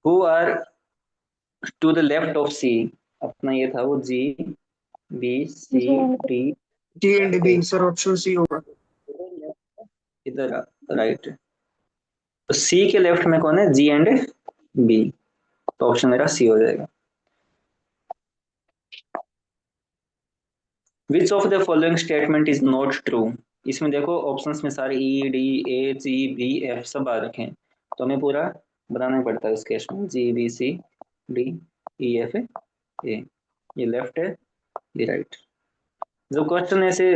Who are to the left of C, अपना ये था वो G B C G and D D and A, B sir, option C होगा। इधर right. तो सी के लेफ्ट में कौन है, जी एंड बी, तो ऑप्शन मेरा सी हो जाएगा। Which of the following statement is not true. इसमें देखो ऑप्शंस में सारे E D A G B F सब आ रखे हैं, तो हमें पूरा बनाना पड़ता है इस केस में, G B C D E F A, ये लेफ्ट है ये राइट। जब क्वेश्चन ऐसे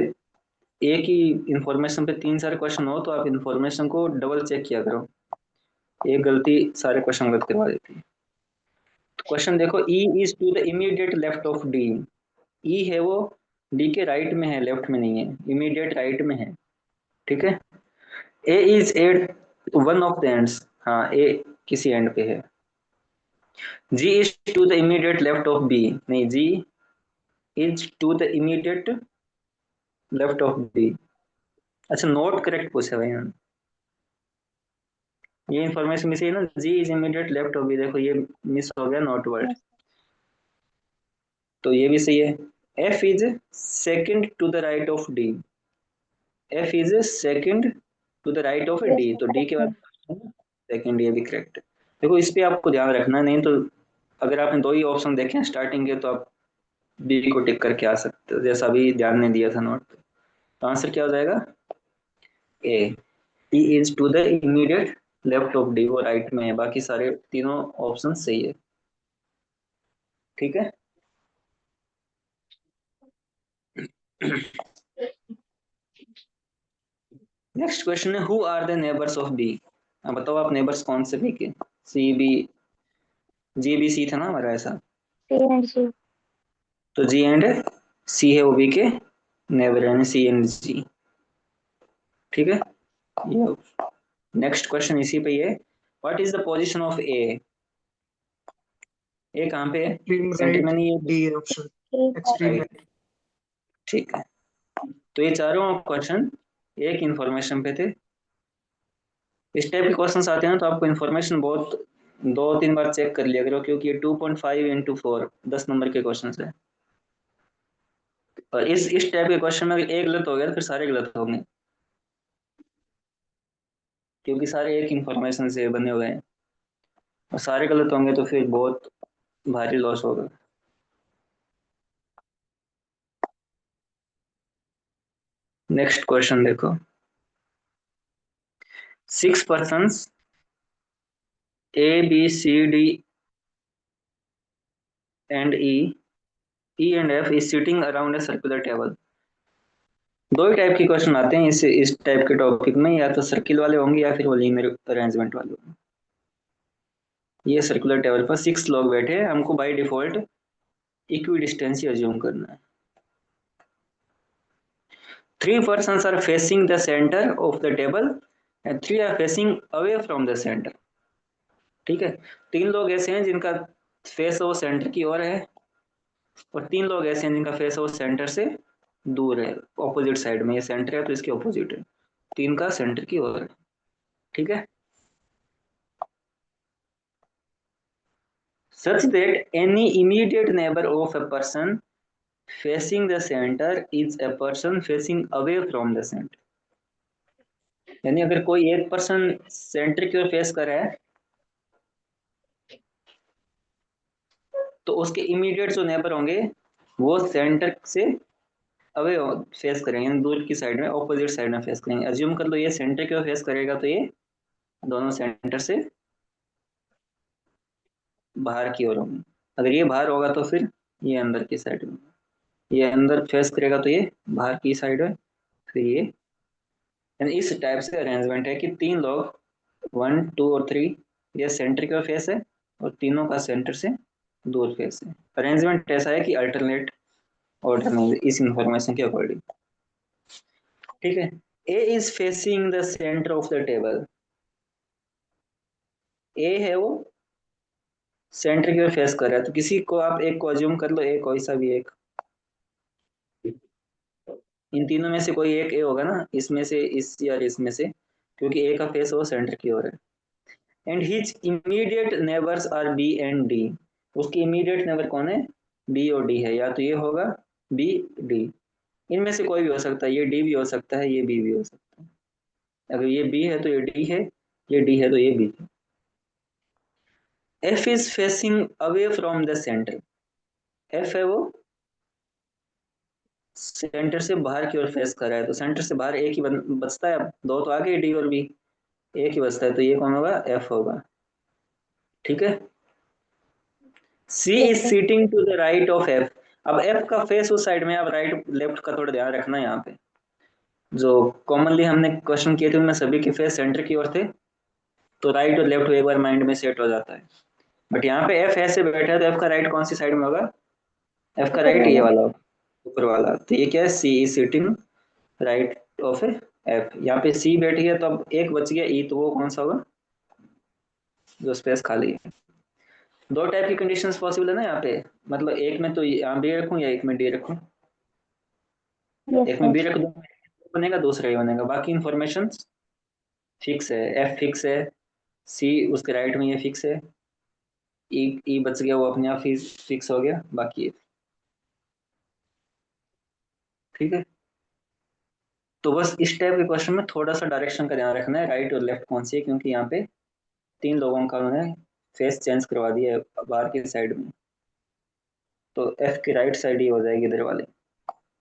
एक ही इंफॉर्मेशन पे तीन सारे क्वेश्चन हो तो आप इंफॉर्मेशन को डबल चेक किया करो, एक गलती सारे क्वेश्चन गलत करवा देती है। तो क्वेश्चन देखो, E is to the immediate left of D, E है वो डी के राइट में है, लेफ्ट में नहीं है, इमीडिएट राइट में है, ठीक है। A is at one of the ends, हाँ ए किसी एंड पे है। G is to the immediate left of B, नहीं G is to the immediate left of B. अच्छा नोट करेक्ट पूछा भाई यहाँ, ये इन्फॉर्मेशन मिस है ना, G is immediate left of B, देखो ये मिस हो गया नोट वर्ड, यस। तो ये भी सही है। F is second to the right of D, F is second to the right of yes D, sir, तो डी के करेक्ट है। बाद सेकंड, ये भी करेक्ट है। देखो इस पे आपको ध्यान रखना, नहीं तो अगर आपने दो ही ऑप्शन देखे हैं स्टार्टिंग के तो आप बी को टिक करके आ सकते हो, जैसा अभी ध्यान नहीं दिया था नोट पे। तो आंसर क्या हो जाएगा, A, E is to the immediate left of D, वो राइट में है, बाकी सारे तीनों ऑप्शन सही है, ठीक है। नेक्स्ट क्वेश्चन है, who are the neighbours of B. अब बताओ आप नेबर्स कौन से बी के, सी बी जी बी सी था ना हमारा ऐसा, सी एंड जी। तो जी एंड सी है वो बी के नेबर, यानी सी एंड जी, ठीक है। ये नेक्स्ट क्वेश्चन इसी पे ही है, what is the position of A कहाँ पे है, एक्सट्रीम सेंटर में राइट, नहीं है, डी ऑप्शन, ठीक है। Extreme right, right. ठीक है। तो ये चारों क्वेश्चन एक इंफॉर्मेशन पे थे। इस टाइप के क्वेश्चंस आते हैं ना तो आपको इन्फॉर्मेशन बहुत दो तीन बार चेक कर लिया करो, क्योंकि ये 2.5 इंटू 4 10 नंबर के क्वेश्चन है, और इस टाइप के क्वेश्चन में अगर एक गलत हो गया तो फिर सारे गलत होंगे, क्योंकि सारे एक इंफॉर्मेशन से बने हुए हैं, और सारे गलत होंगे तो फिर बहुत भारी लॉस होगा। नेक्स्ट क्वेश्चन देखो, 6 persons A B C D and E and F is sitting around a circular table. दो ही टाइप के क्वेश्चन आते हैं इस टाइप के टॉपिक में, या तो सर्किल वाले होंगे या फिर वो लीनियर अरेंजमेंट वाले होंगे। ये सर्कुलर टेबल पर 6 लोग बैठे हैं, हमको बाय डिफॉल्ट इक्वी डिस्टेंस ही अज्यूम करना है। 3 persons are facing the centre of the table and 3 are facing away from the centre, ठीक है। 3 लोग ऐसे हैं जिनका फेस वो सेंटर की ओर है, और 3 लोग ऐसे हैं जिनका फेस वो सेंटर से दूर है, ऑपोजिट साइड में, ये सेंटर है तो इसके ऑपोजिट है, तीन का सेंटर की ओर है, ठीक है। Such that any immediate neighbor of a person facing the center is a person facing away from the center। यानी अगर कोई एक पर्सन सेंटर की ओर फेस कर रहा है तो उसके इमीडिएट जो नेबर होंगे वो सेंटर से अवे फेस करेंगे, यानी दूर की साइड में, ऑपोजिट साइड में फेस करेंगे। अज्यूम कर लो ये सेंटर की ओर फेस करेगा तो ये दोनों सेंटर से बाहर की ओर होंगे, अगर ये बाहर होगा तो फिर ये अंदर की साइड में, ये अंदर फेस करेगा तो ये बाहर की साइड है, फिर ये, यानी इस टाइप से अरेंजमेंट है कि 3 लोग 1 2 और 3 ये सेंटर का फेस है और तीनों का सेंटर से दूर फेस है। अरेंजमेंट ऐसा है कि अल्टरनेट ऑर्डर में इस इंफॉर्मेशन के अकॉर्डिंग, ठीक है। A is facing the centre of the table, A है वो सेंटर की ओर फेस कर रहा है, तो किसी को आप एक को अज्यूम कर लो, एक कोई सा भी एक, इन तीनों में से कोई एक ए होगा ना, इसमें से इस या इसमें से, क्योंकि ए का फेस वो सेंटर की ओर है। And his immediate neighbours are B and D. उसके इमीडिएट नेबर कौन है? बी और डी है, या तो ये होगा बी डी, इनमें से कोई भी हो सकता है, ये डी भी हो सकता है, ये बी भी हो सकता है। अगर ये बी है तो ये डी है, ये डी है तो ये बी है। F is facing away from the centre. F है वो सेंटर से बाहर की ओर फेस कर रहा है, तो सेंटर से बाहर एक ही बचता है, अब दो तो आ गए डी और बी, एक ही बचता है, तो ये कौन होगा? एफ होगा। ठीक है। C yes is sir. Sitting to the right of F. अब एफ का फेस उस साइड में, अब राइट लेफ्ट का थोड़ा ध्यान रखना है यहाँ पे। जो कॉमनली हमने क्वेश्चन किए थे उनमें सभी के फेस सेंटर की ओर थे, तो राइट और लेफ्ट एक बार माइंड में सेट हो जाता है। बट यहाँ पे एफ ऐसे बैठा है, तो एफ का राइट कौन सी साइड में होगा? एफ का ऊपर राइट ये वाला। वाला होगा, ऊपर वाला। तो ये क्या है? C is sitting right of F. यहाँ पे सी बैठी है, तो अब एक बच गया ई, तो वो कौन सा होगा? जो स्पेस खाली है। दो टाइप की कंडीशंस पॉसिबल है ना यहाँ पे, मतलब एक में तो यहाँ बी रखूँ या एक में डी रखूँ। यस एक में बी सर। रख दूँ बनेगा, दूसरा ही बनेगा, बाकी इंफॉर्मेशन फिक्स है। एफ फिक्स है, सी उसके राइट में ये फिक्स है, ई ई बच गया, वो अपने आप ही फिक्स हो गया, बाकी ये। ठीक है। तो बस इस टाइप के क्वेश्चन में थोड़ा सा डायरेक्शन का ध्यान रखना है, राइट और लेफ्ट कौन सी है, क्योंकि यहाँ पे तीन लोगों का उन्होंने फेस चेंज करवा दिया है बाहर की साइड में। तो एफ की राइट साइड ही हो जाएगी इधर वाली,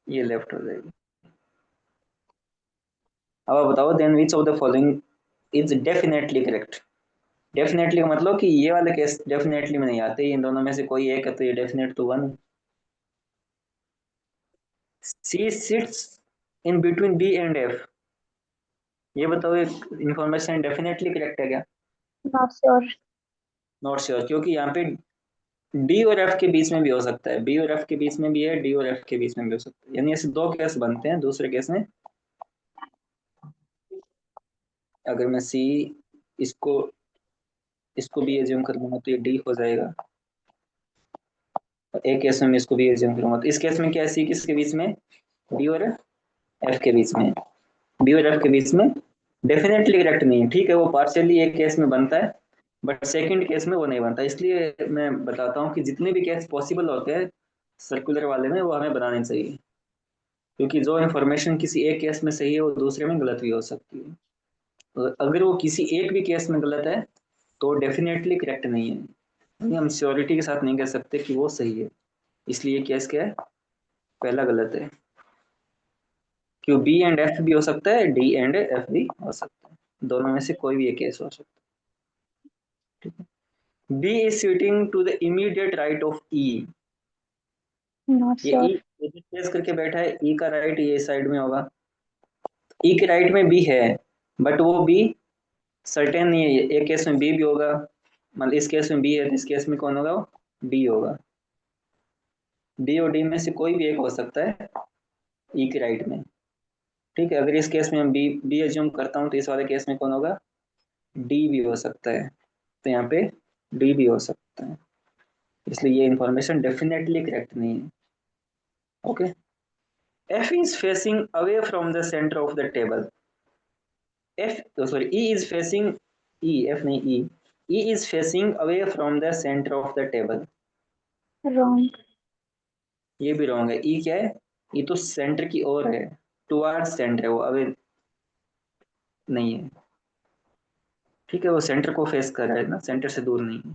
ये लेफ्ट हो जाएगी। अब आप बताओ, then which of the following is definitely correct. Definitely का मतलब कि ये वाले केस डेफिनेटली में नहीं आते, इन दोनों में से कोई एक है, तो ये डेफिनेट तो वन है। C sits in between B and F. ये बताओ, एक इंफॉर्मेशन डेफिनेटली करेक्ट है क्या? Not sure. नॉट श्योर, क्योंकि यहाँ पे डी और एफ के बीच में भी हो सकता है, बी और एफ के बीच में भी है, डी और एफ के बीच में भी हो सकता है, यानी ऐसे दो केस बनते हैं। दूसरे केस में अगर मैं सी इसको इसको भी एज्यूम कर लूंगा तो ये डी हो जाएगा, और एक केस में मैं इसको भी एज्यूम करूंगा, तो इस केस में क्या है? सी किसके बीच में? डी और एफ के बीच में। बी और एफ के बीच में डेफिनेटली करेक्ट नहीं है। ठीक है, वो पार्शियली एक केस में बनता है, बट सेकंड केस में वो नहीं बनता। इसलिए मैं बताता हूँ कि जितने भी केस पॉसिबल होते हैं सर्कुलर वाले में, वो हमें बनाने चाहिए, क्योंकि जो इन्फॉर्मेशन किसी एक केस में सही है वो दूसरे में गलत भी हो सकती है। तो अगर वो किसी एक भी केस में गलत है तो डेफिनेटली करेक्ट नहीं है, यानी हम श्योरिटी के साथ नहीं कह सकते कि वो सही है। इसलिए केस क्या है? पहला गलत है, क्यों बी एंड एफ भी हो सकता है, डी एंड एफ भी हो सकता है, दोनों में से कोई भी एक केस हो सकता है। ठीक है। B is sitting to the immediate right of E. Not ये श्योर। ई फेस करके बैठा है, ई का राइट ये साइड में होगा। ई के राइट में बी है, बट वो बी सर्टेन नहीं है, एक केस में बी भी होगा, मतलब इस केस में बी है तो इस केस में कौन होगा? डी होगा। बी और डी में से कोई भी एक हो सकता है ई के राइट में। ठीक है, अगर इस केस में हम बी बी एज्यूम करता हूँ, तो इस वाले केस में कौन होगा? डी भी हो सकता है, तो यहाँ पे डी भी हो सकता है। इसलिए ये इंफॉर्मेशन डेफिनेटली करेक्ट नहीं है। Okay. F is facing away from the centre of the table. F sorry, E is facing, E F नहीं E, E is facing away from the centre of the table. Wrong. ये भी wrong है। ई क्या है? ये तो centre की ओर है, टुवर्ड्स सेंटर है वो, अवे नहीं है। ठीक है, वो सेंटर को फेस कर रहा है ना, सेंटर से दूर नहीं है।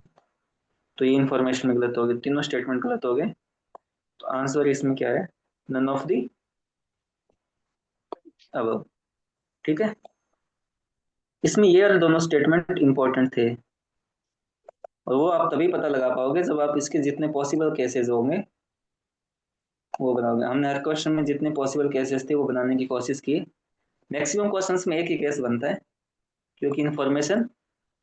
तो ये इन्फॉर्मेशन में गलत हो गई, तीनों स्टेटमेंट गलत हो गए। तो आंसर इसमें क्या है? नन ऑफ दी अब। ठीक है। इसमें ये वाले दोनों स्टेटमेंट इंपॉर्टेंट थे, और वो आप तभी पता लगा पाओगे जब आप इसके जितने पॉसिबल केसेस होंगे वो बनाओगे। हमने हर क्वेश्चन में जितने पॉसिबल केसेस थे वो बनाने की कोशिश की। मैक्सिमम क्वेश्चंस में एक ही केस बनता है, क्योंकि इन्फॉर्मेशन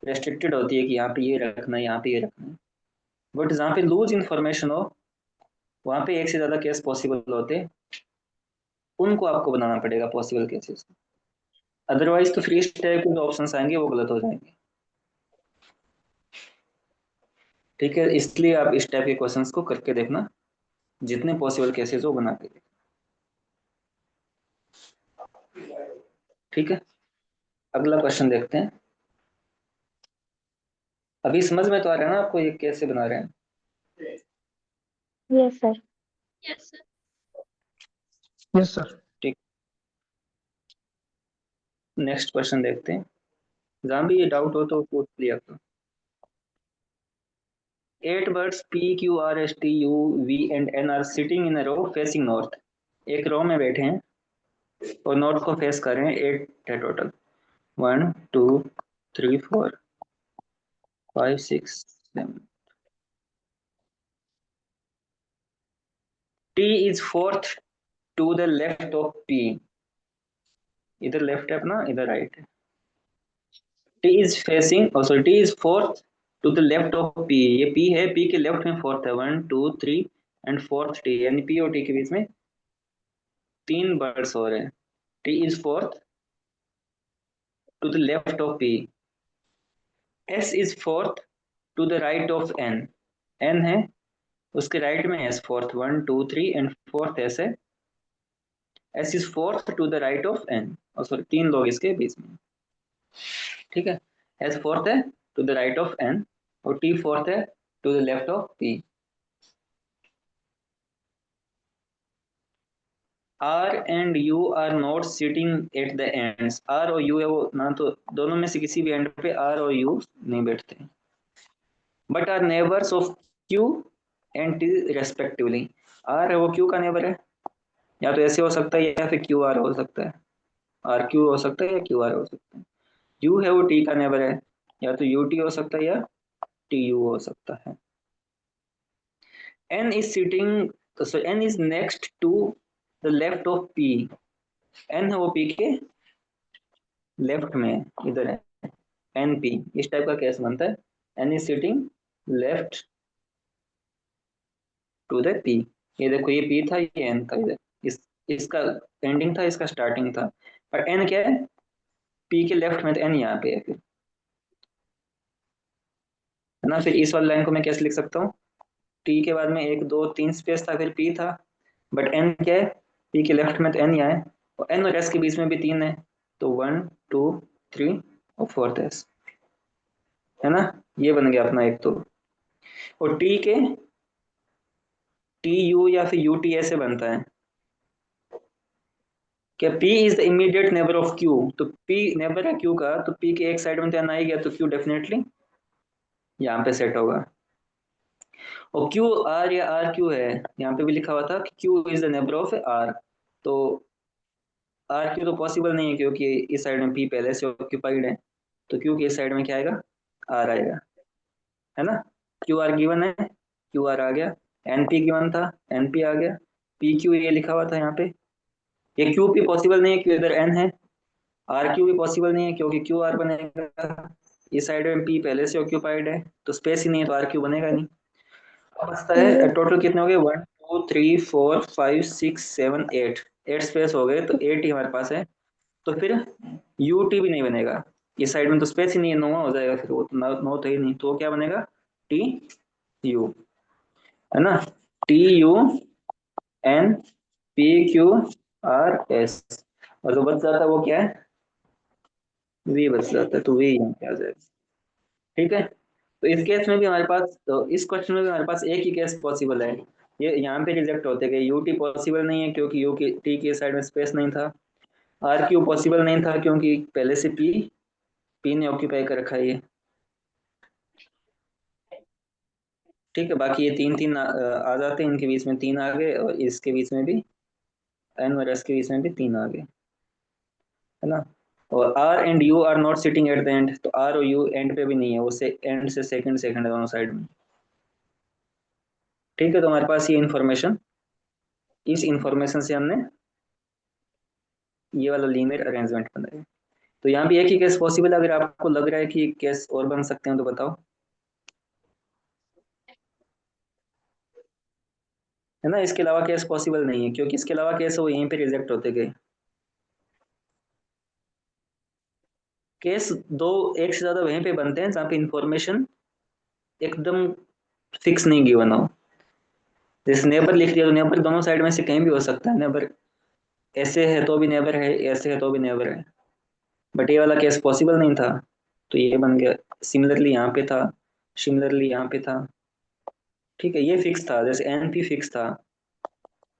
रेस्ट्रिक्टेड होती है कि यहाँ पे ये रखना है, यहाँ पे ये रखना है। बट जहाँ पे लूज इन्फॉर्मेशन हो वहाँ पे एक से ज़्यादा केस पॉसिबल होते हैं, उनको आपको बनाना पड़ेगा पॉसिबल केसेस। अदरवाइज तो फ्री स्टाइल के जो ऑप्शन आएंगे वो गलत हो जाएंगे। ठीक है, इसलिए आप इस टाइप के क्वेश्चंस को करके देखना, जितने पॉसिबल केसेस हो बना के देखना। ठीक है, अगला क्वेश्चन देखते हैं। अभी समझ में तो आ रहा है ना आपको ये कैसे बना रहे हैं? Yes sir. Yes sir. ठीक, नेक्स्ट क्वेश्चन देखते हैं। जहाँ भी ये डाउट हो तो पूछ लिया करो। 8 birds P, Q, R, S, T, U, V and N are sitting in a row facing north। एक रो में बैठे हैं और नॉर्थ को फेस कर रहे हैं। 8 है total. 1 2 3 4 5 6 7। T is fourth to the left of P। इधर लेफ्ट है अपना, इधर राइट है। T is facing, oh sorry, T is fourth to the left of P। ये P है, P के लेफ्ट में फोर्थ है। 1 2 3 एंड फोर्थ T, यानी P और T के बीच में 3 बर्ड्स हो रहे हैं। T is fourth to the left of P। S is fourth to the right of N। N है, उसके राइट में S fourth. 1 2 3 and fourth S है। S is fourth to the right of N। और sorry, 3 लोग इसके बीच में। ठीक है, S फोर्थ है to the right of N और T फोर्थ है to the left of P। R and U are not sitting at the ends. R और U है वो ना, तो दोनों में से किसी भी एंड पे R और U नहीं बैठते। But are neighbours of Q and T respectively. R है वो Q का नेबर है, या तो ऐसे हो सकता है या फिर QR हो सकता है। RQ हो सकता है या QR हो सकता है। U है वो T का नेबर है, या तो UT हो सकता है या TU हो सकता है। N is sitting, so N is next to the left of P। N है वो P के लेफ्ट में, इधर है। NP, इस टाइप का केस बनता है। N is sitting left to the P। ये देखो, ये P था, ये N था इधर। इसका एंडिंग था, इसका स्टार्टिंग था। पर N क्या है, P के लेफ्ट में, तो N यहाँ पे है फिर, है ना। फिर इस वाली लाइन को मैं कैसे लिख सकता हूँ? T के बाद में 1 2 3 स्पेस था, फिर P था। बट N क्या है, P के लेफ्ट में, तो N यहाँ है। और N और S के बीच में भी 3 है, तो 1 2 3 और फोर्थ S, है ना। ये बन गया अपना एक तो। और T के TU या फिर UT ऐसे बनता है कि P is the immediate neighbour of Q। तो P नेबर है Q का, तो P के एक साइड में तो N आ ही गया, तो Q डेफिनेटली यहाँ पे सेट होगा। और Q R या R Q है, यहाँ पे भी लिखा हुआ था कि Q is the neighbour of R। तो R Q तो पॉसिबल नहीं है, क्योंकि इस साइड में P पहले से ऑक्यूपाइड है। तो Q के इस साइड में क्या आएगा, R आएगा, है ना। क्यू आर गिवन है, क्यू आर आ गया। एन पी गिवन था, एन पी आ गया। पी क्यू ये लिखा हुआ था यहाँ पे। ये क्यू पी पॉसिबल नहीं है क्योंकि इधर एन है। आर क्यू भी पॉसिबल नहीं है क्योंकि क्यू आर बनेगा, इस साइड में पी पहले से ऑक्यूपाइड है, तो स्पेस ही नहीं है, तो आर क्यू बनेगा नहीं। अब बचता है ये टोटल कितने हो गए, 1 2 3 4 5 6 7 8। 8 स्पेस हो गए, तो 8 ही हमारे पास है। तो फिर यू टी भी नहीं बनेगा, इस साइड में तो स्पेस ही नहीं है, 9 हो जाएगा फिर, वो तो 9 तो ही नहीं, तो क्या बनेगा, टी यू, है ना। T U N P Q R S. और जो बच जाता है वो क्या है, वी बच जाता है, तो वी यहाँ पे आ जाएगा। ठीक है, तो इस केस में भी हमारे पास, तो इस क्वेश्चन में भी हमारे पास एक ही केस पॉसिबल है। ये यहाँ पे रिजेक्ट होते गए। यू टी पॉसिबल नहीं है क्योंकि यू की टी के साइड में स्पेस नहीं था। आर क्यू पॉसिबल नहीं था क्योंकि पहले से पी ने ऑक्यूपाई कर रखा है ये। ठीक है, बाकी ये तीन तीन आ जाते हैं, इनके बीच में 3 आ गए, और इसके बीच में भी एन और एस के बीच में भी 3 आ गए, है ना। और R and U are not sitting at the end, तो आर और यू एंड पे भी नहीं है, वो से एंड से सेकंड सेकंड है दोनों साइड में। ठीक है, तो हमारे पास ये इन्फॉर्मेशन, इस इन्फॉर्मेशन से हमने ये वाला लीनियर अरेंजमेंट बनाया। तो यहाँ भी एक ही केस पॉसिबल है, अगर आपको लग रहा है कि केस और बन सकते हैं तो बताओ, है ना। इसके अलावा केस पॉसिबल नहीं है, क्योंकि इसके अलावा केस वो यहीं पे रिजेक्ट होते गए। केस दो, एक से ज्यादा वहीं पे बनते हैं जहाँ पे इंफॉर्मेशन एकदम फिक्स नहीं गिवन हो। जैसे नेबर लिख दिया, तो नेबर दोनों साइड में से कहीं भी हो सकता है। नेबर ऐसे है तो भी नेबर है, ऐसे है तो भी नेबर है। बट ये वाला केस पॉसिबल नहीं था, तो ये बन गया। सिमिलरली यहाँ पे था, सिमिलरली यहाँ पे था, ठीक है, ये फिक्स था, जैसे एन पी फिक्स था,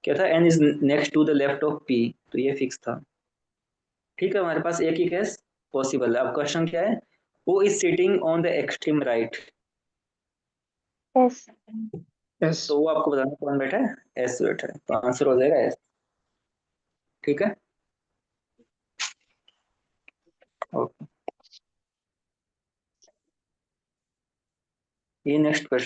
क्या था, N is next to the left of P, तो ये फिक्स था। ठीक है, हमारे पास एक ही केस पॉसिबल है। अब क्वेश्चन क्या है, who is sitting on the extreme right, S. S. तो वो आपको बताना कौन बैठा है, एस बैठा है, तो आंसर हो जाएगा एस। ठीक है, ओके, ये नेक्स्ट क्वेश्चन।